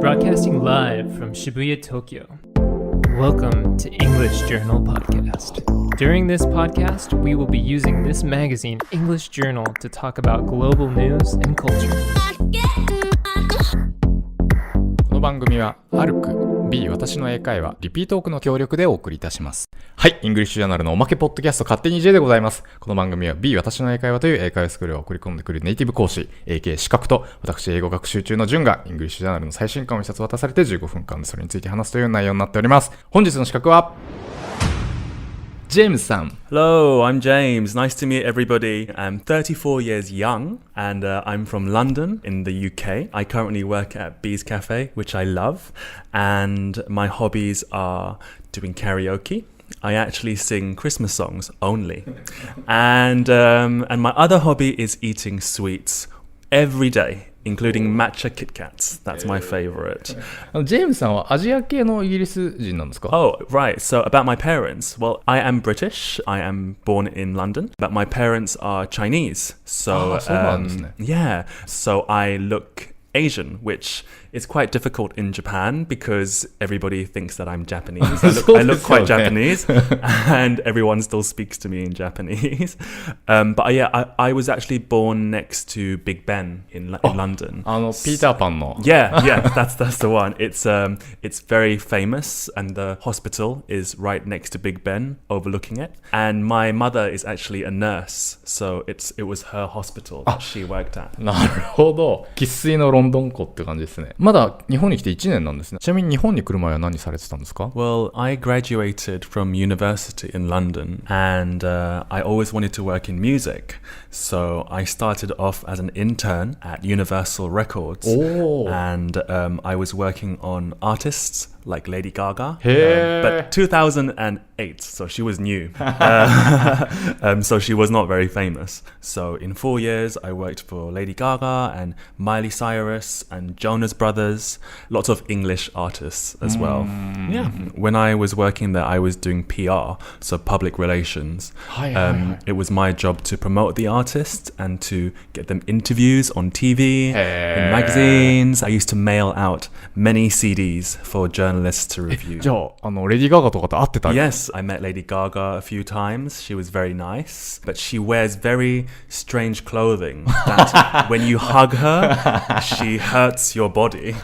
Broadcasting live from Shibuya, Tokyo. Welcome to English Journal Podcast. During this podcast, we will be using this magazine, English Journal, to talk about global news and culture. この番組はあるく B 私の英会話リピートークの協力でお送りいたします。はい、イングリッシュジャーナルのおまけポッドキャスト勝手に J でございます。この番組は B 私の英会話という英会話スクールを送り込んでくるネイティブ講師 AK 資格と私英語学習中のジュンがイングリッシュジャーナルの最新刊を一冊渡されて15分間でそれについて話すという内容になっております。本日の資格はジェームズさん。 Hello, I'm James. Nice to meet everybody. I'm 34 years young and I'm from London in the UK. I currently work at Bee's Cafe, which I love, and my hobbies are doing karaoke. I actually sing Christmas songs only. And my other hobby is eating sweets every day.Including matcha Kit Kats. That's my favorite. ジェームズさんはアジア系のイギリス人なんですか？ Oh, right. So about my parents. Well, I am British. I am born in London. But my parents are Chinese. So, そうなんですね。yeah. So I look Asian, which is quite difficult in Japan because everybody thinks that I'm Japanese. I look quite Japanese and everyone still speaks to me in Japanese. But yeah, I was actually born next to Big Ben in London. ピーターパンの Yeah, that's the one. It's very famous and the hospital is right next to Big Ben overlooking it. And my mother is actually a nurse, so it was her hospital that she worked at. なるほど。生粋のロンドン子って感じですね。まだ日本に来て1年なんですね。ちなみに日本に来る前は何されてたんですか？ Well, I graduated from university in London and I always wanted to work in music. So I started off as an intern at Universal Records. Oh. And I was working on artists like Lady Gaga. Hey. But 2008, so she was new. So she was not very famous. So in 4 years, I worked for Lady Gaga and Miley Cyrus and Jonas Brothers, lots of English artists as well. Yeah. When I was working there, I was doing PR, so public relations. It was my job to promote the artists and to get them interviews on TV, in magazines. I used to mail out many CDs for journalists to review. じゃあ、レディー・ガガとかと会ってた？ Yes, I met Lady Gaga a few times. She was very nice, but she wears very strange clothing that when you hug her, she hurts your body.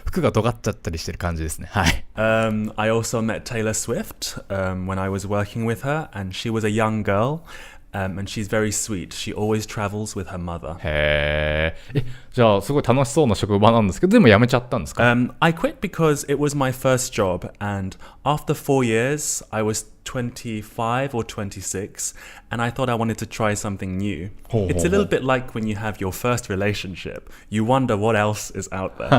服が尖っちゃったりしてる感じですね。はい。I also met Taylor Swift when I was working with her, and she was a young girl.And she's very sweet. She always travels with her mother. へー。じゃあすごい楽しそうな職場なんですけど、でも辞めちゃったんですか？ I quit because it was my first job, and after 4 years, I was 25 or 26, and I thought I wanted to try something new. It's a little bit like when you have your first relationship. You wonder what else is out there.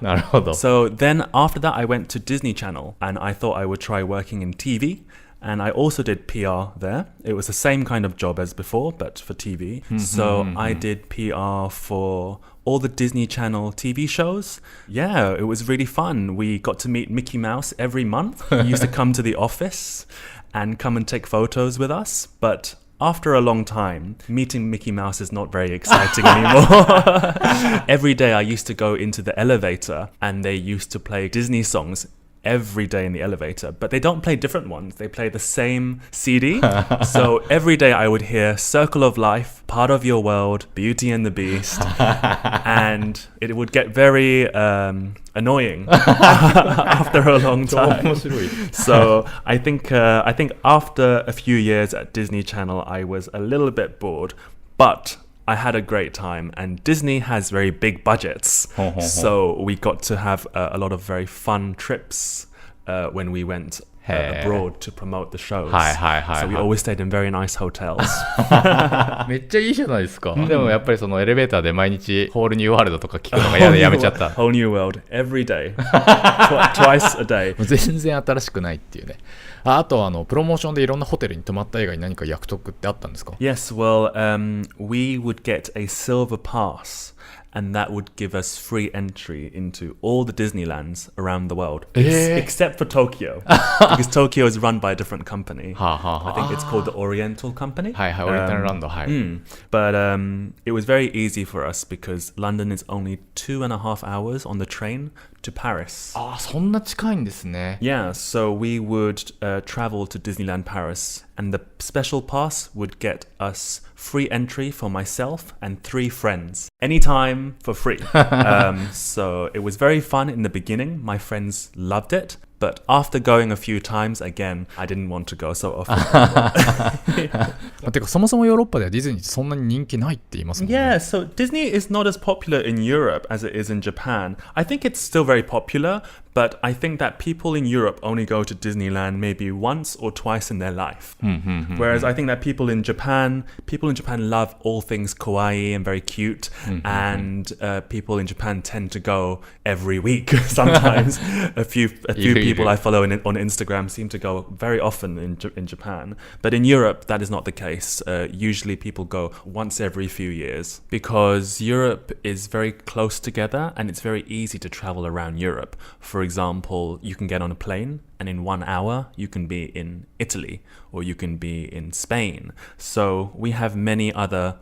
なるほど。So then after that, I went to Disney Channel, and I thought I would try working in TV.And I also did PR there. It was the same kind of job as before, but for TV. So I did PR for all the Disney Channel TV shows. Yeah, it was really fun. We got to meet Mickey Mouse every month. He used to come to the office and come and take photos with us. But after a long time, meeting Mickey Mouse is not very exciting anymore. Every day I used to go into the elevator and they used to play Disney songs.Every day in the elevator, but they don't play different ones. They play the same CD. So every day I would hear Circle of Life, Part of Your World, Beauty and the Beast, and it would get very annoying after a long time. So I think after a few years at Disney Channel, I was a little bit bored, but.I had a great time, and Disney has very big budgets, so we got to have a lot of very fun trips when we went abroad to promote the shows. So we always stayed in very nice hotels. めっちゃいいじゃないですか。でもやっぱりそのエレベーターで毎日ホールニューワールドとか聞くのが嫌でやめちゃった。Whole new world every day, twice a day. 全然新しくないっていうね。あとプロモーションでいろんなホテルに泊まった映画に何か約束ってあったんですか？ Yes, well, we would get a silver pass, and that would give us free entry into all the Disneylands around the world, except for Tokyo, because Tokyo is run by a different company. I think it's called the Oriental Company. はいはい、オリエンタルランド、はい。But it was very easy for us because London is only 2.5 hours on the train to Paris. ああ、そんな近いんですね。Yeah, so we would travel to Disneyland Paris, and the special pass would get us free entry for myself and 3 friends, anytime for free. So it was very fun in the beginning. My friends loved it. But after going a few times, again, I didn't want to go so often. てかそもそもヨーロッパではディズニーってそんなに人気ないって言いますもんね。Yeah, so Disney is not as popular in Europe as it is in Japan. I think it's still very popular, but I think that people in Europe only go to Disneyland maybe once or twice in their life. Whereas I think that people in Japan love all things kawaii and very cute, and people in Japan tend to go every week. Sometimes a few people I follow on Instagram seem to go very often in Japan. But in Europe, that is not the case. Usually people go once every few years because Europe is very close together and it's very easy to travel around Europe. For example, you can get on a plane and in 1 hour you can be in Italy or you can be in Spain. So we have many other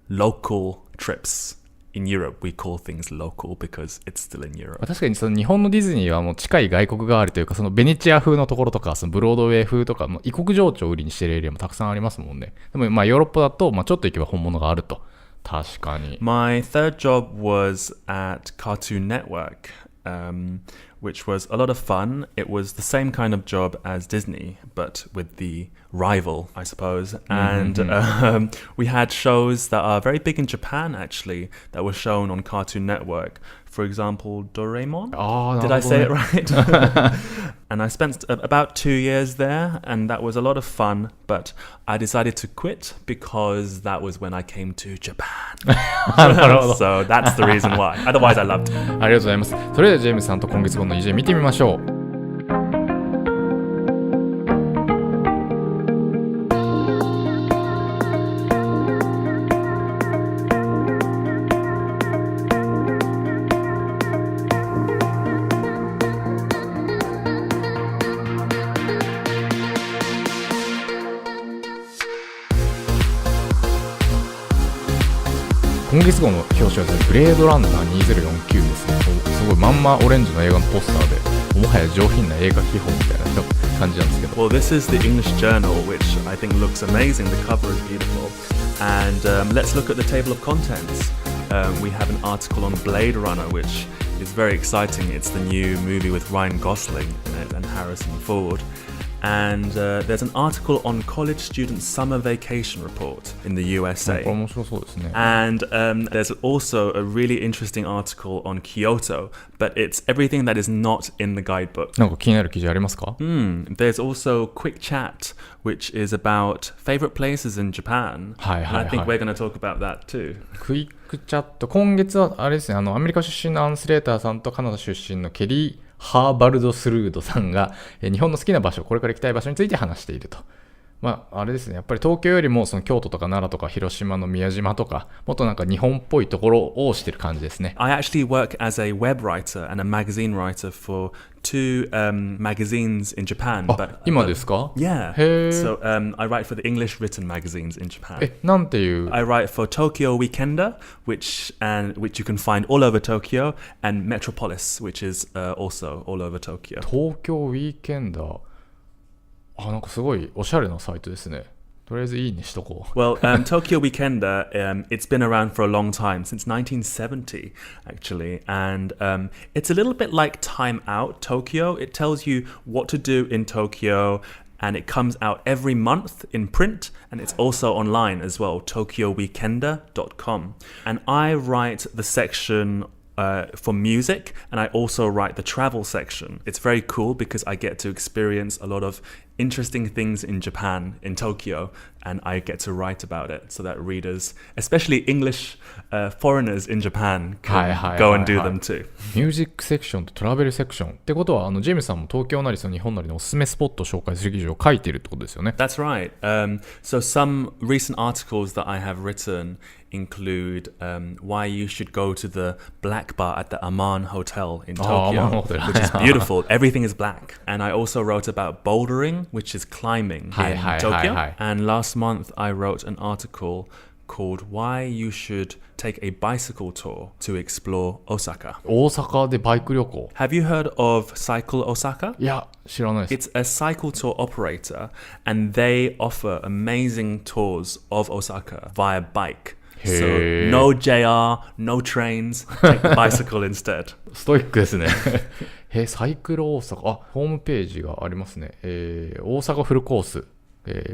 local trips.In Europe, we call things local because it's still in Europe. 確かにその日本のディズニーはもう近い外国があるというか、そのベネチア風のところとか、そのブロードウェイ風とか、異国情緒を売りにしているエリアもたくさんありますもんね。でもヨーロッパだと、ちょっと行けば本物があると。確かに。My third job was at Cartoon Network, which was a lot of fun. It was the same kind of job as Disney, but with the rival, I suppose. And we had shows that are very big in Japan, actually, that were shown on Cartoon Network. For example, Doraemon. Did I say it right? And I spent about 2 years there, and that was a lot of fun. But I decided to quit because that was when I came to Japan. So that's the reason why. Otherwise, I loved it. ありがとうございます。それではジェームスさんと今月号の EJ 見てみましょう。今月号の表紙はグレードランナー2049ですね。すごいまんまオレンジの映画のポスターで、もはや上品な映画秘宝みたいな感じなんですけど。Well, this is the English journal, which I think looks amazing. The cover is beautiful. And let's look at the table of contents. We have an article on Blade Runner, which is very exciting. It's the new movie with Ryan Gosling in it and Harrison Ford.And there's an article on college students' summer vacation report in the USA. これ面白そうですね。And there's also a really interesting article on Kyoto, but it's everything that is not in the guidebook. なんか気になる記事ありますか？ There's also Quick Chat, which is about favorite places in Japan. はいはいはい。And I think we're going to talk about that too. クイックチャット。今月はあれですね、アメリカ出身のアンスレーターさんとカナダ出身のケリー・ハーバルド・スルードさんが日本の好きな場所、これから行きたい場所について話していると。あれですね、やっぱり東京よりもその京都とか奈良とか広島の宮島とか、もっとなんか日本っぽいところをしてる感じですね。I actually work as a web writer and a magazine writer for two magazines in Japan. 今ですか？ Yeah. へー。So I write for the English written magazines in Japan. なんていう？ I write for Tokyo Weekender, which you can find all over Tokyo, and Metropolis, which is also all over Tokyo. 東京ウィーケンダー。なんかすごいおしゃれなサイトですね。とりあえずいいにしとこう。Well, Tokyo Weekender, it's been around for a long time, since 1970, actually. And it's a little bit like Time Out Tokyo. It tells you what to do in Tokyo, and it comes out every month in print, and it's also online as well, tokyoweekender.com. And I write the section for music, and I also write the travel section. It's very cool because I get to experience a lot of interesting things in Japan, in Tokyo, and I get to write about it so that readers, especially English foreigners in Japan, can go and do them too. ミュージックセクションとトラベルセクションってことは、ジェームスさんも東京なりその日本なりのおすすめスポットを紹介する記事を書いているってことですよね。That's right. So some recent articles that I have written include why you should go to the black bar at the Aman Hotel in Tokyo, which is beautiful. Everything is black. And I also wrote about bouldering, which is climbing in Tokyo. And last month I wrote an article called Why You Should Take a Bicycle Tour to Explore Osaka. 大阪でバイク旅行。 Have you heard of Cycle Osaka? いや、知らないです。 It's a cycle tour operator, and they offer amazing tours of Osaka via bike. So no JR, no trains, take the bicycle instead. ストイックですね。サイクル大阪。あ、ホームページがありますね。大阪フルコース。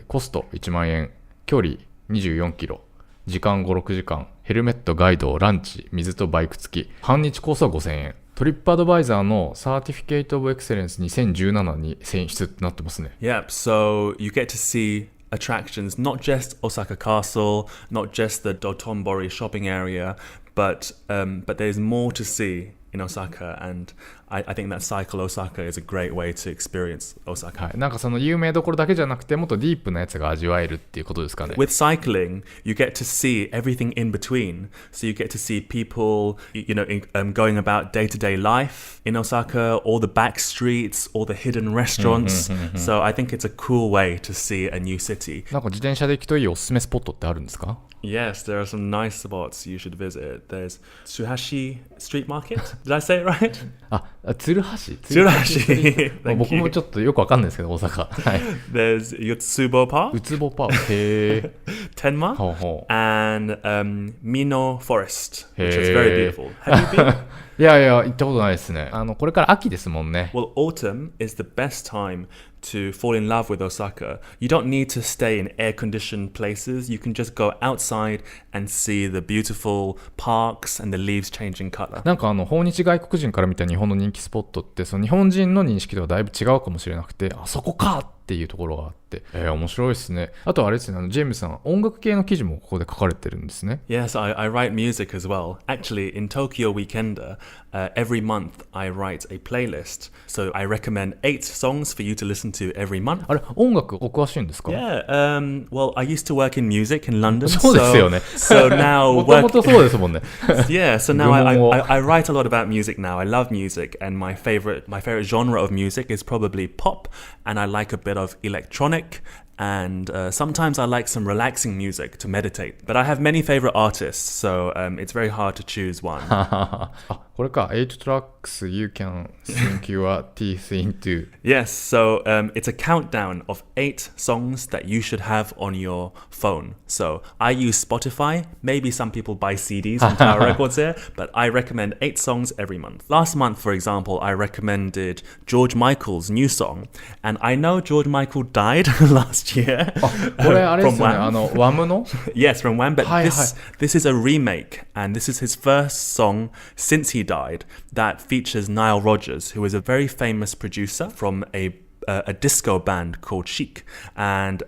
コスト1万円。距離24キロ。時間5、6時間。ヘルメット、ガイド、ランチ、水とバイク付き。半日コースは5000円。トリップアドバイザーのサーティフィケイトオブエクセレンス2017に選出ってなってますね。Yep, so you get to see attractions, not just Osaka Castle, not just the Dotonbori shopping area, but there's more to see in Osaka, and I think that Cycle Osaka is a great way to experience Osaka. はい、なんかその有名どころだけじゃなくてもっとディープなやつが味わえるっていうことですかね。With cycling, you get to see everything in between. So you get to see people, going about day-to-day life in Osaka, all the back streets, all the hidden restaurants. So I think it's a cool way to see a new city. なんか自転車で行くといいおすすめスポットってあるんですか？ Yes, there are some nice spots you should visit. There's Tsuhashi Street Market. Did I say it right? あ、鶴橋。僕もちょっとよくわかんないですけど、大阪。はい。There's Yotsubo Park. うつぼパーク。へー。Tenma. ほうほう。And Mino Forest, which is very beautiful. Have you been? いやいや、行ったことないですね。これから秋ですもんね。Well, autumn is the best time to fall in love with Osaka. You don't need to stay in air-conditioned places. You can just go outside and see the beautiful parks and the leaves changing color. なんか訪日外国人から見た日本の人気スポットってその日本人の認識とはだいぶ違うかもしれなくて、あそこかっていうところがあって、面白いですね。あとあれですね、ジェームスさん音楽系の記事もここで書かれてるんですね。Yes, I write music as well. Actually, in Tokyo Weekender, every month I write a playlist. So I recommend 8 songs for you to listen to every month. あれ、音楽お詳しいんですか？ Yeah, well, I used to work in music in London. そうですよね。So now もともとそうですもんね。Yeah, so now I write a lot about music now. I love music, and my favorite genre of music is probably pop, and I like a bit of electronic, and sometimes I like some relaxing music to meditate. But I have many favorite artists, so it's very hard to choose one. あ、これか。8 tracks you can sink your teeth into. Yes, so it's a countdown of 8 songs that you should have on your phone. So I use Spotify. Maybe some people buy CDs from Tower Records here, but I recommend 8 songs every month. Last month, for example, I recommended George Michael's new song. And I know George Michael died last year. これあれですよね。ワムの Yes, from Wham. But this is a remake, and this is his first song since he died that features Nile Rodgers, who is a very famous producer from a disco band called Chic. And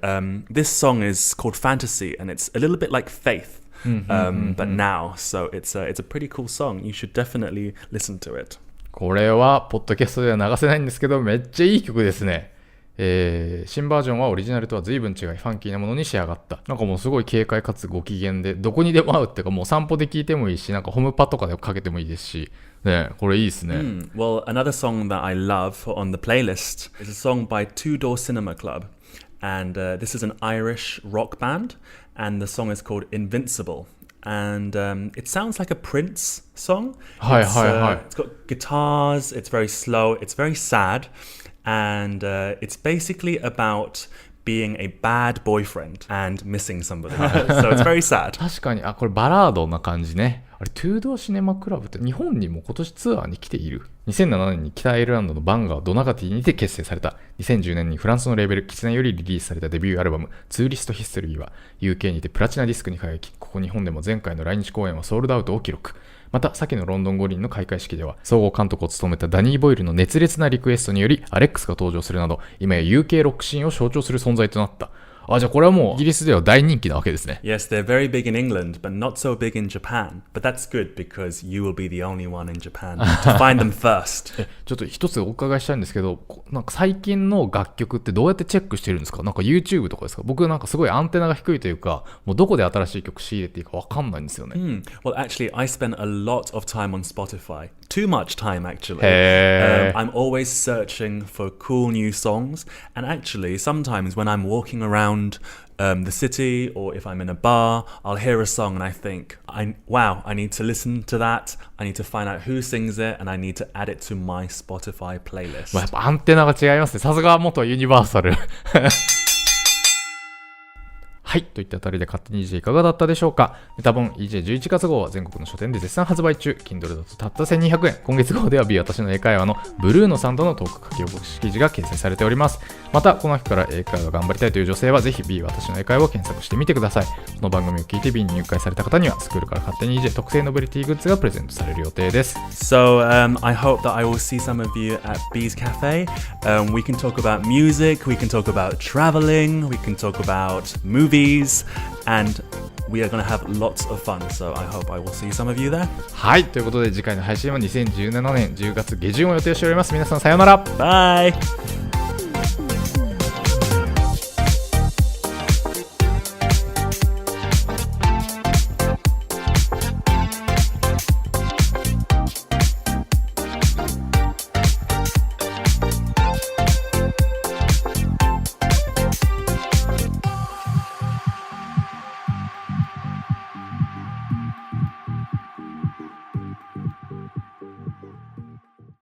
this song is called Fantasy, and it's a little bit like Faith, but now. So it's a pretty cool song. You should definitely listen to it. これはポッドキャストでは流せないんですけど、めっちゃいい曲ですね。新バージョンはオリジナルとは随分違いファンキーなものに仕上がった。なんかもうすごい軽快かつご機嫌で、どこにでも合うっていうか、もう散歩で聴いてもいいし、なんかホームパとかでかけてもいいですし、ね、これいいですね。Well, another song that I love on the playlist is a song by Two Door Cinema Club, and this is an Irish rock band, and the song is called Invincible. And it sounds like a Prince song. It's got guitars, it's very slow, it's very sad, and it's basically about being a bad boyfriend and missing somebody. So it's very sad. 確かに、これバラードな感じね。あれ、トゥードーシネマクラブって日本にも今年ツアーに来ている。2007年に北アイルランドのバンガードナガティにて結成された。2010年にフランスのレーベルキツネよりリリースされたデビューアルバムツーリストヒストリーは UK にてプラチナディスクに輝き、ここ日本でも前回の来日公演はソールドアウトを記録。また、先のロンドン五輪の開会式では、総合監督を務めたダニー・ボイルの熱烈なリクエストにより、アレックスが登場するなど、今や UK ロックシーンを象徴する存在となった。じゃあこれはもうイギリスでは大人気なわけですね。Yes, they're very big in England, but not so big in Japan. But that's good because you will be the only one in Japan to find them first. ちょっと一つお伺いしたいんですけど、なんか最近の楽曲ってどうやってチェックしてるんですか？なんか YouTube とかですか？僕なんかすごいアンテナが低いというか、もうどこで新しい曲仕入れていいかわかんないんですよね。Well, actually, I spend a lot of time on Spotify. Too much time, actually. I'm always searching for cool new songs. And actually, sometimes when I'm walking around the city or if I'm in a bar, I'll hear a song and I think, wow, I need to listen to that. I need to find out who sings it and I need to add it to my Spotify playlist. やっぱアンテナが違いますね。さすが元ユニバーサル。はい。といったあたりで勝手に EJ いかがだったでしょうか。メタ本 EJ11 月号は全国の書店で絶賛発売中。Kindle だとたった1200円。今月号では B 私の英会話のブルーノさんとのトーク書き起こし記事が掲載されております。また、この秋から英会話頑張りたいという女性はぜひ B 私の英会話を検索してみてください。この番組を聞いて B に入会された方にはスクールから勝手に EJ 特製ノベリティグッズがプレゼントされる予定です。So, I hope that I will see some of you at B's Cafe. We can talk about music, we can talk about traveling, we can talk about movies.And we are going to have lots of fun, so I hope I will see some of you there. はい、ということで次回の配信は2017年10月下旬を予定しております。皆さんさようなら。Bye!